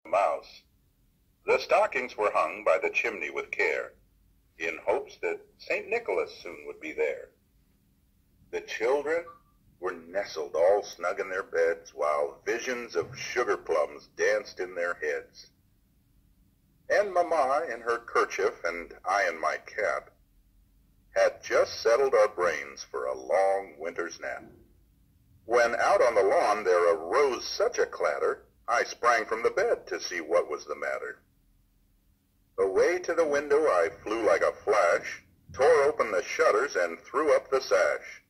mouse. The stockings were hung by the chimney with care, in hopes that St. Nicholas soon would be there. The children were nestled all snug in their beds, while visions of sugar plums danced in their heads. And Mamma in her kerchief and I in my cap had just settled our brains for a long winter's nap, when out on the lawn there arose such a clatter, I sprang from the bed to see what was the matter. Away to the window I flew like a flash, tore open the shutters and threw up the sash.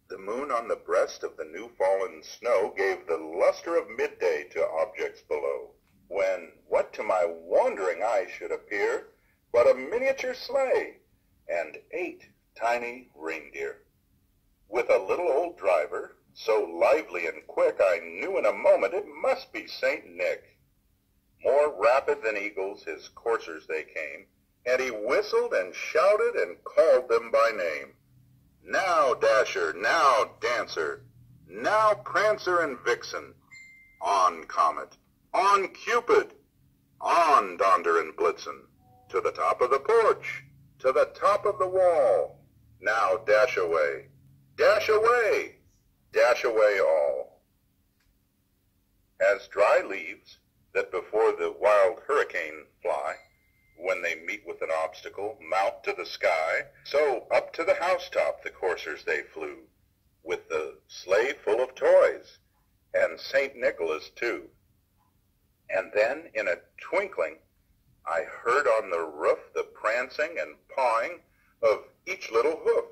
The moon on the breast of the new-fallen snow gave the luster of midday to objects below, when what to my wondering eye should appear but a miniature sleigh and 8 tiny reindeer, with a little old driver, so lively and quick I knew in a moment it must be St. Nick. More rapid than eagles his coursers they came, and he whistled and shouted and called them by name. Now Dasher, now Dancer, now Prancer and Vixen, on Comet, on Cupid, on Donder and Blitzen, to the top of the porch, to the top of the wall. Now dash away, dash away, dash away all. As dry leaves that before the wild hurricane fly, when they meet with an obstacle, mount to the sky, so up to the housetop the coursers they flew, with the sleigh full of toys, and St. Nicholas too. And then, in a twinkling, I heard on the roof the prancing and pawing of each little hoof.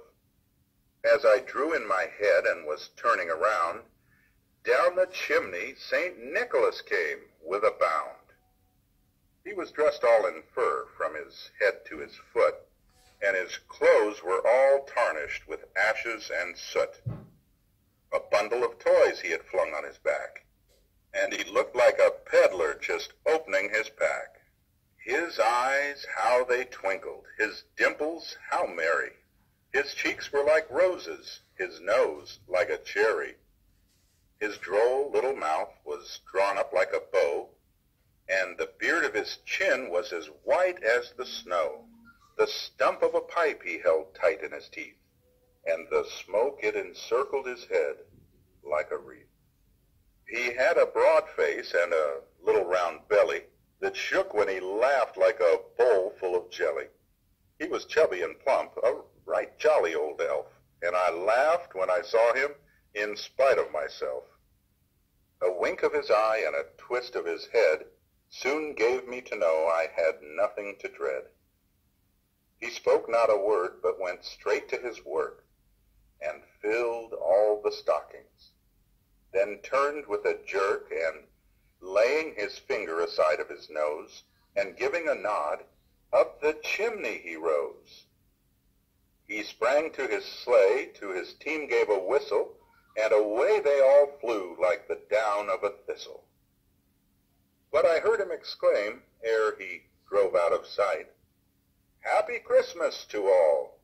As I drew in my head and was turning around, down the chimney St. Nicholas came with a bound. He was dressed all in fur from his head to his foot, and his clothes were all tarnished with ashes and soot. A bundle of toys he had flung on his back, and he looked like a peddler just opening his pack. His eyes, how they twinkled, his dimples, how merry. His cheeks were like roses, his nose like a cherry. His droll little mouth was drawn up like a bow, and the beard of his chin was as white as the snow. The stump of a pipe he held tight in his teeth, and the smoke it encircled his head like a wreath. He had a broad face and a little round belly that shook when he laughed like a bowl full of jelly. He was chubby and plump, a right jolly old elf, and I laughed when I saw him in spite of myself. A wink of his eye and a twist of his head soon gave me to know I had nothing to dread. He spoke not a word, but went straight to his work, and filled all the stockings, then turned with a jerk, and laying his finger aside of his nose, and giving a nod, up the chimney he rose. He sprang to his sleigh, to his team gave a whistle, and away they all flew like the down of a thistle. But I heard him exclaim, ere he drove out of sight, Happy Christmas to all,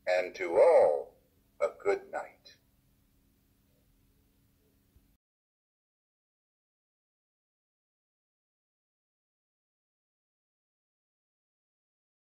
and to all a good night.